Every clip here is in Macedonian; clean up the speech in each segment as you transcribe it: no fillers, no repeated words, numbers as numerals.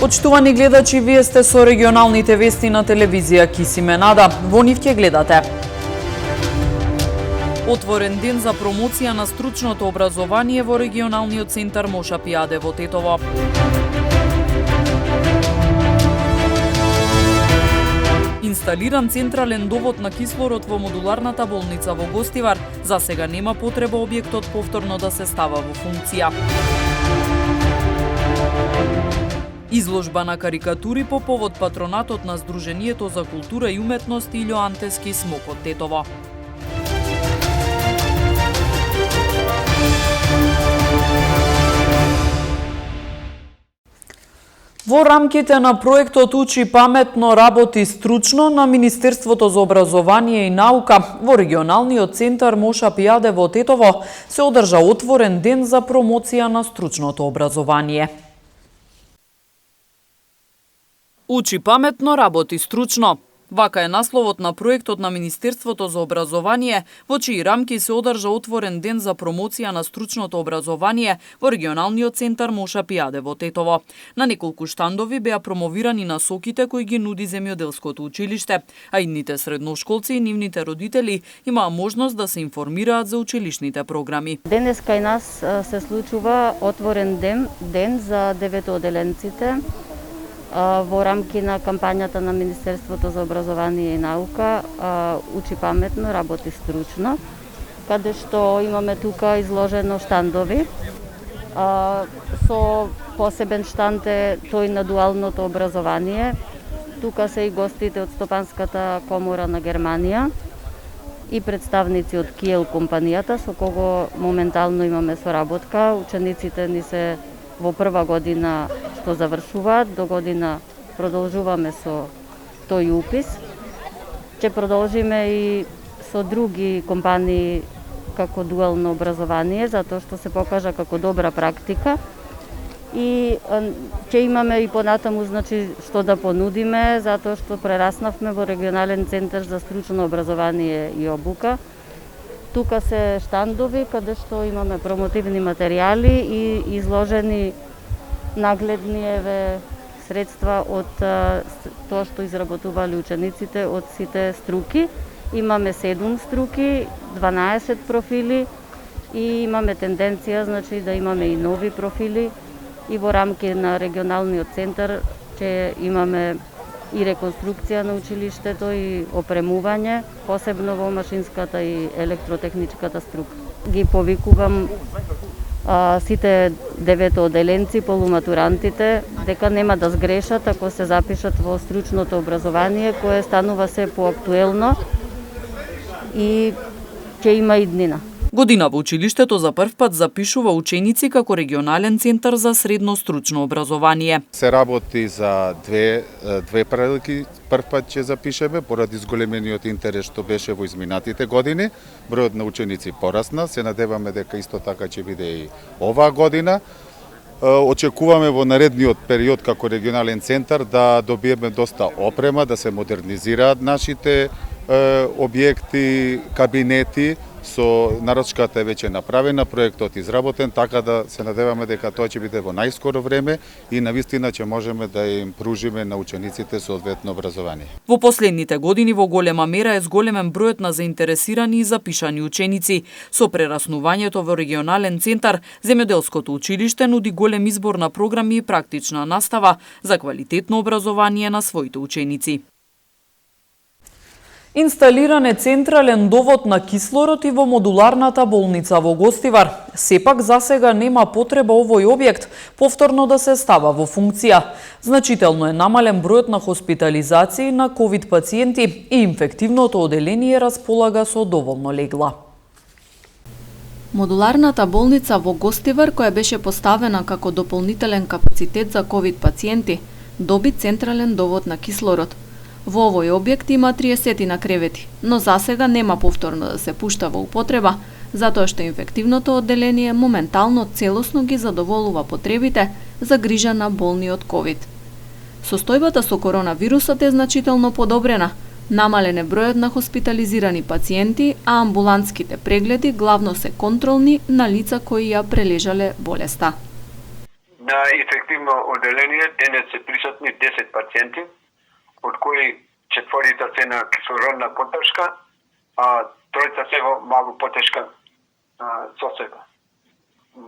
Почитувани гледачи, вие сте со регионалните вести на телевизија Кисименада. Во нив ќе гледате. Отворен ден за промоција на стручното образование во регионалниот центар Моша Пијаде во Тетово. Инсталиран централен довод на кислород во модуларната болница во Гостивар. За сега нема потреба објектот повторно да се става во функција. Изложба на карикатури по повод патронатот на Сдруженијето за култура и уметност Илјо Антески Смок од Тетово. Во рамките на проектот Учи паметно, работи стручно на Министерството за образование и наука во регионалниот центар Моша Пијаде во Тетово се одржа отворен ден за промоција на стручното образование. Учи паметно, работи стручно. Вака е насловот на проектот на Министерството за образование, во чии рамки се одржа отворен ден за промоција на стручното образование во регионалниот центар Моша Пијаде во Тетово. На неколку штандови беа промовирани насоките кои ги нуди земјоделското училиште, а идните средношколци и нивните родители имаа можност да се информираат за училишните програми. Денес кај нас се случува отворен ден за деветооделенците во рамки на кампањата на Министерството за образование и наука Учи паметно, работи стручно, каде што имаме тука изложено штандови. Со посебен штанд е тој на дуалното образование. Тука се и гостите од Стопанската комора на Германија и представници од Kiel компанијата со кого моментално имаме соработка. Учениците ни се во прва година што завршуваат, до година продолжуваме со тој упис. Ќе продолжиме и со други компании како дуално образование, затоа што се покажа како добра практика. И ќе имаме и понатаму што да понудиме, затоа што прераснавме во регионален центар за стручно образование и обука. Тука се штандови каде што имаме промотивни материјали и изложени нагледни средства од тоа што изработувале учениците од сите струки. Имаме 7 струки, 12 профили и имаме тенденција да имаме и нови профили и во рамки на регионалниот центар ќе имаме и реконструкција на училиштето и опремување, посебно во машинската и електротехничката струка. Ги повикувам сите деветооделенци, полуматурантите, дека нема да сгрешат ако се запишат во стручното образование, кое станува се поактуелно и ќе има иднина. Година во училиштето за прв пат запишува ученици како регионален центар за средно стручно образование. Се работи за две прилики. Прв пат ќе запишеме поради зголемениот интерес што беше во изминатите години. Бројот на ученици порасна. Се надеваме дека исто така ќе биде и оваа година. Очекуваме во наредниот период како регионален центар да добиеме доста опрема, да се модернизираат нашите објекти, кабинети. Со нарочката е веќе направена, проектот изработен, така да се надеваме дека тоа ќе биде во најскоро време и навистина ќе можеме да им пружиме на учениците соодветно образование. Во последните години во голема мера е зголемен бројот на заинтересирани и запишани ученици. Со прераснувањето во регионален центар, земјоделското училиште нуди голем избор на програми и практична настава за квалитетно образование на своите ученици. Инсталиран е централен довод на кислород и во модуларната болница во Гостивар. Сепак засега нема потреба овој објект повторно да се става во функција. Значително е намален бројот на хоспитализации на ковид пациенти и инфективното оделение располага со доволно легла. Модуларната болница во Гостивар, која беше поставена како дополнителен капацитет за ковид пациенти, доби централен довод на кислород. Во овој објект има 30 на кревети, но засега нема повторно да се пушта во употреба, затоа што инфективното одделение моментално целосно ги задоволува потребите за грижа на болни од ковид. Состојбата со коронавирусот е значително подобрена, намален е бројот на хоспитализирани пациенти, а амбулантските прегледи главно се контролни на лица кои ја прележале болеста. На ефективно одделение денес се присутни 10 пациенти, од кои четворица се на кислородна поддршка, а тројца се во малку потешка состојба.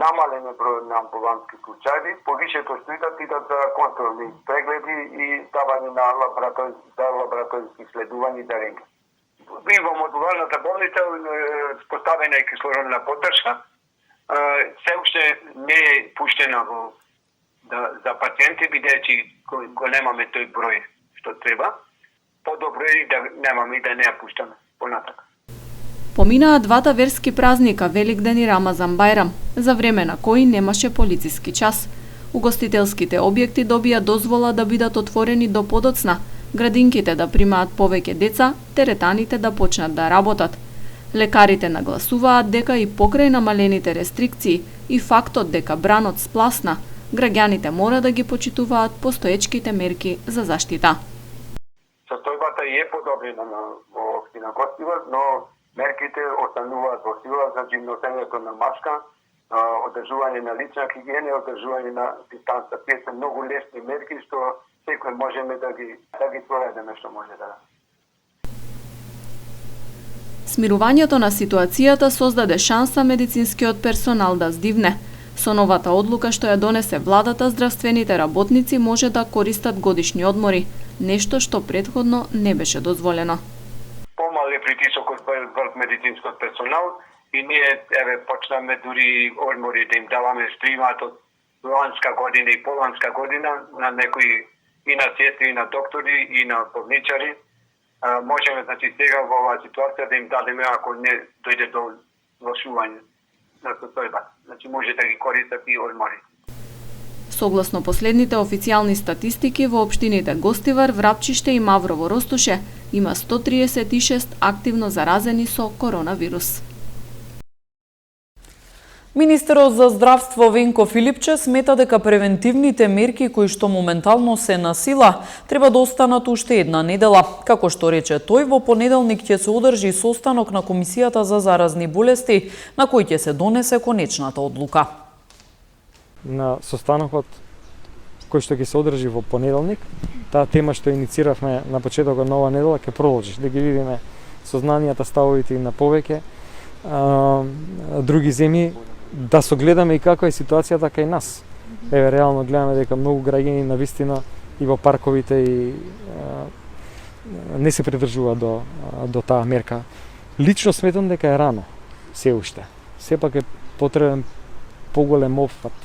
Намален е број на амбулантски случаи, повишето стојат идат за контролни прегледи и давање на лабораторски исследувања за рентген. И во модуларната болница поставена е кислородна поддршка, се уште не е пуштена за пациенти, бидејќи го немаме тој број што треба. Подобро е да немаме и да не ја пуштаме понатака. Поминаа двата верски празника Великден и Рамазан Бајрам, за време на кои немаше полициски час. Угостителските објекти добија дозвола да бидат отворени до подоцна, градинките да примаат повеќе деца, теретаните да почнат да работат. Лекарите нагласуваат дека и покрај намалените рестрикции и фактот дека бранот спласна, граѓаните мора да ги почитуваат постоечките мерки за заштита. Состојбата е подобрена во општина Гостивар, но мерките остануваат во сила, значи носењето на маска, одржување на лична хигиена, одржување на дистанца. Тие се многу лесни мерки што секој можеме да ги проведеме што може да. Смирувањето на ситуацијата создаде шанса медицинскиот персонал да здивне. Со новата одлука што ја донесе владата, здравствените работници може да користат годишни одмори, нешто што претходно не беше дозволено. Помал е притисокот врз медицинскиот персонал и ние почнаме дури одмори да им даваме стримат од ланска година и поланска година на некои и на сестри, и на доктори, и на болничари. Можеме, значи, сега во оваа ситуација да им дадеме ако не дојде до влошување на состојба. Значи, може да ги користат и одмори. Согласно последните официјални статистики, во општините Гостивар, Врапчиште и Маврово Ростуше има 136 активно заразени со коронавирус. Министерот за здравство Венко Филипче смета дека превентивните мерки кои што моментално се на сила треба да останат уште една недела. Како што рече тој, во понеделник ќе се одржи состанок на Комисијата за заразни болести, на кој ќе се донесе конечната одлука. На состанокот кој што ќе се одржи во понеделник, таа тема што иницииравме на почетокот на оваа недела ќе продолжи, да ги видиме сознанијата, ставовите и на повеќе други земји, да согледаме и каква е ситуацијата кај нас. Еве, реално гледаме дека многу граѓани навистина и во парковите и не се придржуваат до таа мерка. Лично сметам дека е рано, се уште. Сепак е потребен поголем опфат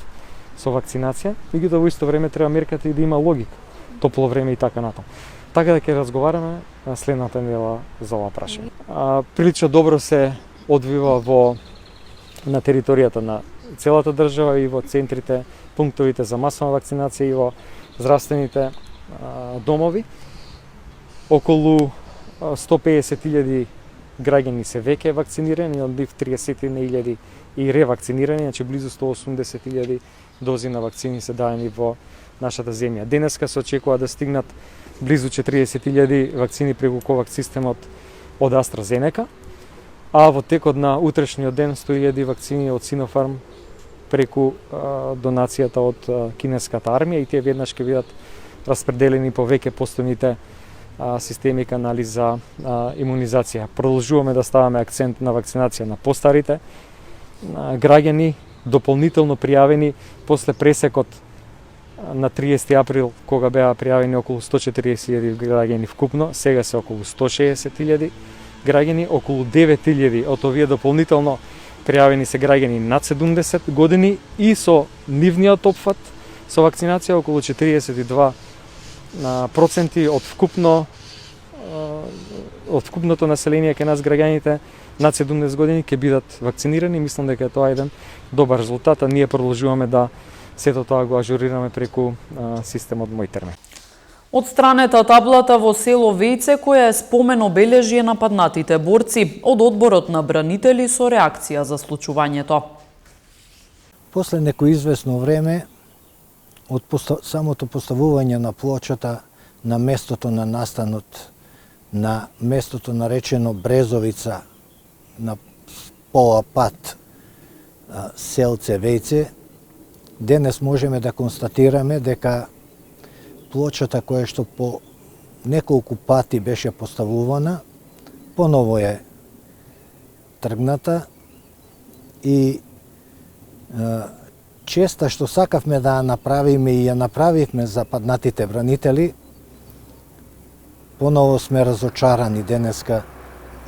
со вакцинација, меѓутоа во исто време треба мерката и да има логика, топло време и така натаму. Така да ќе разговараме на следната недела за ова прашање. Прилично добро се одвива на територијата на целата држава и во центрите, пунктовите за масовна вакцинација и во здравствените домови. Околу 150.000 граѓани се веќе вакцинирани, од нив 30.000 и ревакцинирани, значи близу 180.000 дози на вакцини се дадени во нашата земја. Денеска се очекува да стигнат близу 40.000 вакцини преку ковакс системот од AstraZeneca, а во текот на утрешниот ден 100.000 вакцини од Sinopharm преку донацијата од кинеската армија и тие веднаш ќе бидат распределени по веќе постојните системи канали за имунизација. Продолжуваме да ставаме акцент на вакцинација на постарите граѓани, дополнително пријавени после пресекот на 30 април, кога беа пријавени околу 140.000 граѓани вкупно, сега се околу 160.000 граѓани, околу 9.000 од овие дополнително пријавени се граѓани над 70 години и со нивниот опфат со вакцинација околу 42% од вкупното население кај нас граѓаните над 70 години ќе бидат вакцинирани. Мислам дека тоа е еден добар резултат, а ние продолжуваме да сето тоа го ажурираме преку системот Мој терме. Отстранета таблата во село Вејце, која е спомен обележје на паднатите борци, од одборот на бранители со реакција за случувањето. После некој известно време, од самото поставување на плочата на местото на настанот, на местото наречено Брезовица, на пола пат селце Вејце, денес можеме да констатираме дека плочата која што по неколку пати беше поставувана, поново е тргната и честа што сакавме да ја направиме и ја направивме за паднатите бранители, поново сме разочарани денеска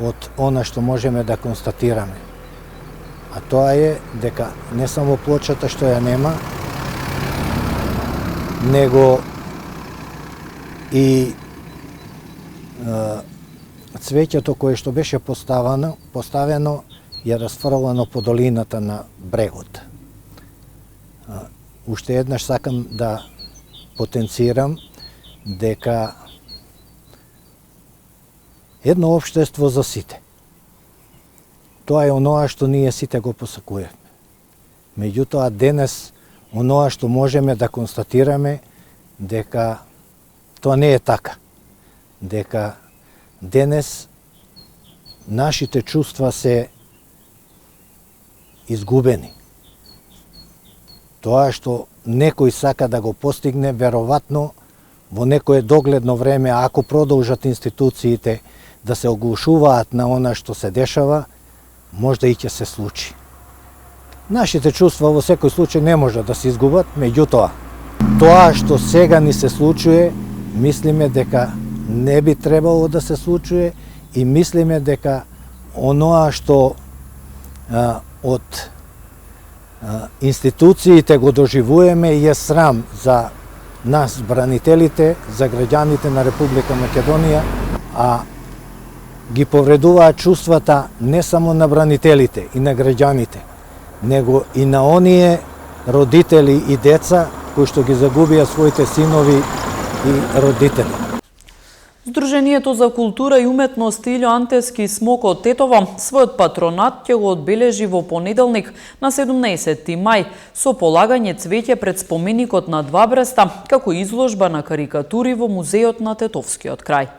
од она што можеме да констатираме. А тоа е дека не само плочата што ја нема, него и цвеќето кое што беше поставено е расфрлано по долината на брегот. Уште еднаш сакам да потенцирам дека едно општество за сите. Тоа е оноа што ние сите го посакуваме. Меѓутоа денес оноа што можеме да констатираме дека тоа не е така. Дека денес нашите чувства се изгубени. Тоа што некој сака да го постигне, веројатно во некое догледно време, ако продолжат институциите да се оглушуваат на она што се дешава, можда и ќе се случи. Нашите чувства во секој случај не може да се изгубат, меѓутоа, тоа што сега ни се случува, мислиме дека не би требало да се случува и мислиме дека оноа што од институциите го доживуваме и е срам за нас, бранителите, за граѓаните на Република Македонија, а ги повредуваат чувствата не само на бранителите и на граѓаните, него и на оние родители и деца кои што ги загубија своите синови и родители. Сдруженијето за култура и уметност Илјо Антевски смок од Тетово својот патронат ќе го одбележи во понеделник на 17 мај со полагање цвеќе пред споменикот на Два Бреста како изложба на карикатури во музеот на Тетовскиот крај.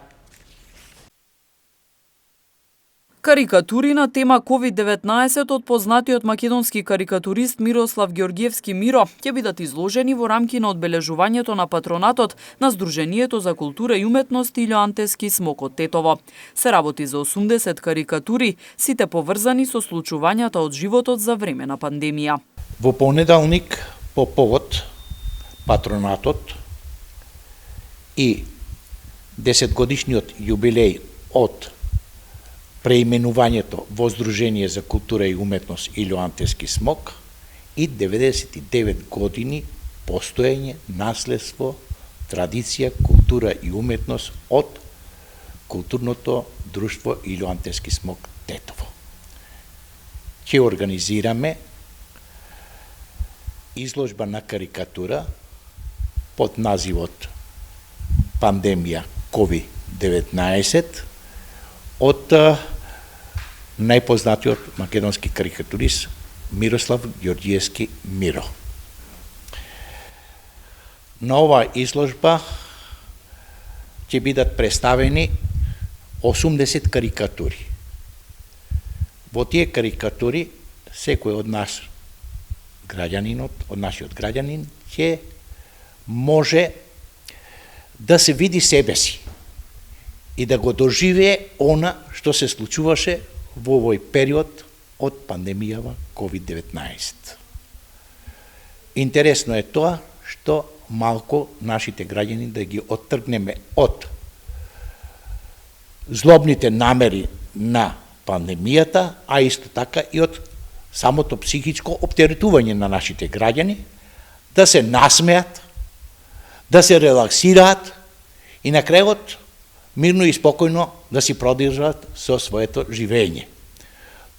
Карикатури на тема COVID-19 од познатиот македонски карикатурист Мирослав Ѓорѓевски Миро ќе бидат изложени во рамки на одбележувањето на патронатот на Сдруженијето за култура и уметност Илјо Антевски смок од Тетово. Се работи за 80 карикатури, сите поврзани со случувањата од животот за време на пандемија. Во понеделник по повод патронатот и 10-годишниот јубилеј од преименувањето во Сдружение за култура и уметност Илјо Антевски смок и 99 години постоење, наследство, традиција, култура и уметност од културното друштво Илјо Антевски смок Тетово. Ќе организираме изложба на карикатура под називот Пандемија COVID-19 од најпознатиот македонски карикатурист Мирослав Ѓорѓевски Миро. На оваа изложба ќе бидат представени 80 карикатури. Во тие карикатури секој од нас, од нашиот граѓанин, ќе може да се види себе си и да го доживее она што се случуваше во овој период од пандемијава COVID-19. Интересно е тоа што малку нашите граѓани да ги оттргнеме од злобните намери на пандемијата, а исто така и од самото психичко оптеретување на нашите граѓани, да се насмеат, да се релаксираат и на крајот мирно и спокојно да си продолжат со своето живење.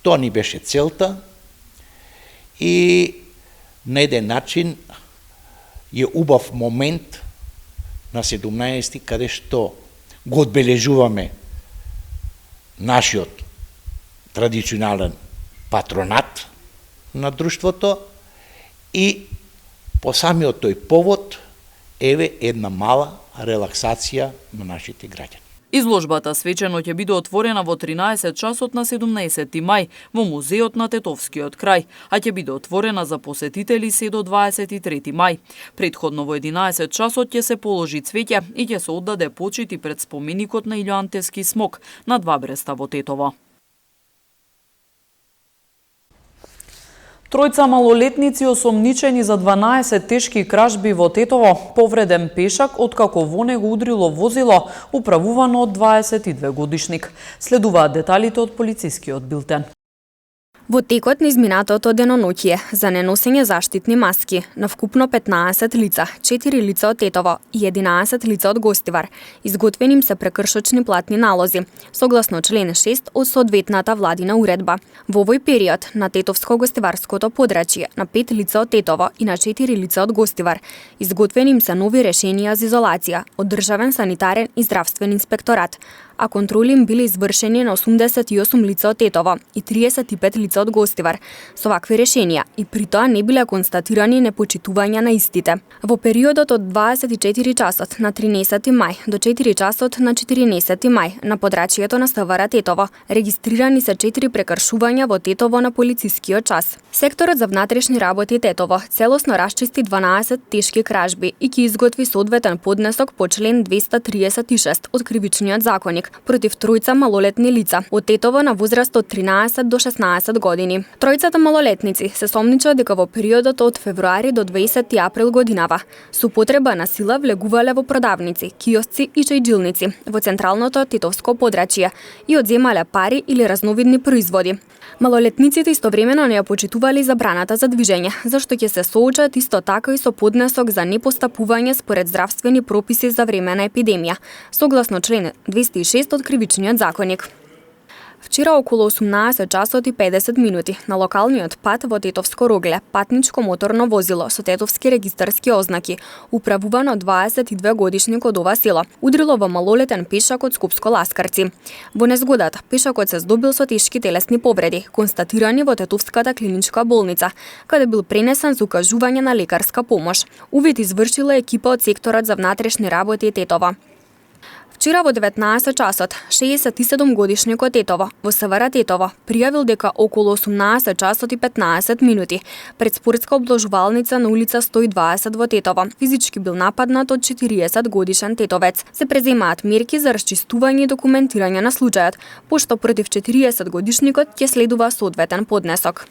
Тоа ни беше целта и на еден начин е убав момент на 17 каде што го одбележуваме нашиот традиционален патронат на друштвото и по самиот тој повод еве една мала релаксација на нашите граѓани. Изложбата свечено ќе биде отворена во 13 часот на 17 мај во музеот на Тетовскиот крај, а ќе биде отворена за посетители се до 23 мај. Предходно во 11 часот ќе се положи цвеќе и ќе се оддаде почит и пред споменикот на Илјоантевски смок на Два Бреста во Тетово. Тројца малолетници осомничени за 12 тешки кражби во Тетово, повреден пешак откако во него удрило возило управувано од 22 годишник. Следуваат деталите од полицискиот билтен. Во текот на изминатото деноноќие за неносење заштитни маски на вкупно 15 лица, 4 лица од Тетово и 11 лица од Гостивар, изготвени им се прекршочни платни налози, согласно член 6 од соодветната владина уредба. Во овој период на Тетовско-Гостиварското подрачје на 5 лица од Тетово и на 4 лица од Гостивар, изготвени им се нови решенија за изолација од Државен санитарен и здравствен инспекторат, а контроли им биле извршени на 88 лица од Тетово и 35 лица од Гостивар со вакви решенија и при тоа не биле констатирани непочитувања на истите. Во периодот од 24 часот на 13 мај до 4 часот на 14 мај на подрачјето на СВР Тетово регистрирани се 4 прекршувања во Тетово на полицискиот час. Секторот за внатрешни работи Тетово целосно расчисти 12 тешки кражби и ќе изготви соодветен поднесок по член 236 од Кривичниот законник против тројца малолетни лица од Тетово на возраст од 13 до 16 години. Тројцата малолетници се сомничат дека во периодот од февруари до 20 април годинава со употреба на сила влегувале во продавници, киосци и чајджилници во централното Тетовско подрачје и одземале пари или разновидни производи. Малолетниците истовремено не ја почитували забраната за движење, зашто ќе се соочат исто така и со поднесок за непостапување според здравствени прописи за време на епидемија, согласно член 206 од Кривичниот законник. Вчера околу 18 часот и 50 минути на локалниот пат во Тетовско Рогле, патничко моторно возило со тетовски регистарски ознаки, управувано 22 годишник од ова село, удрило во малолетен пешак од Скопско Ласкарци. Во незгодата, пешакот се здобил со тешки телесни повреди, констатирани во Тетовската клиничка болница, каде бил пренесен за укажување на лекарска помош. Увид извршила екипа од секторот за внатрешни работи Тетово. Вчера во 19 часот, 67 годишникот Тетово во СВР Тетово пријавил дека околу 18 часот и 15 минути пред спортска обложувалница на улица 120 во Тетово физички бил нападнат од 40 годишен тетовец. Се преземаат мерки за расчистување и документирање на случајот, пошто против 40 годишникот ќе следува соодветен поднесок.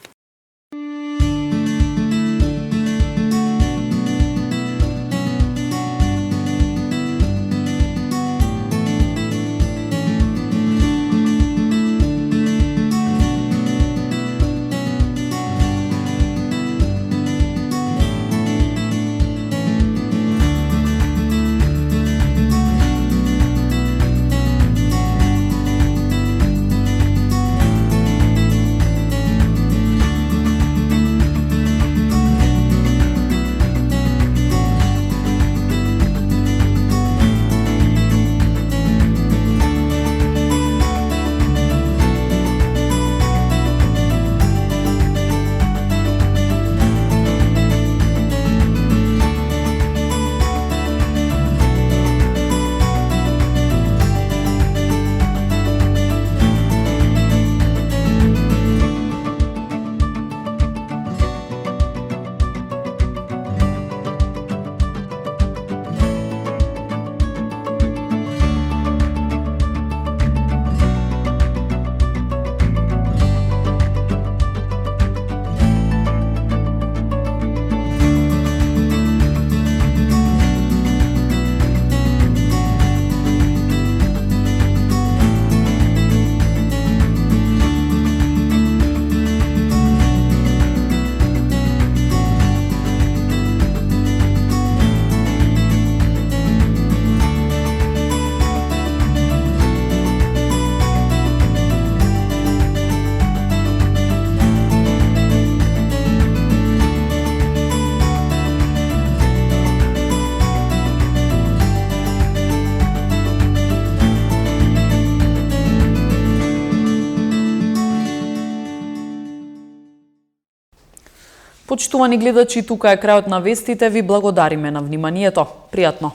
Почитувани гледачи, тука е крајот на вестите. Ви благодариме на вниманието. Пријатно!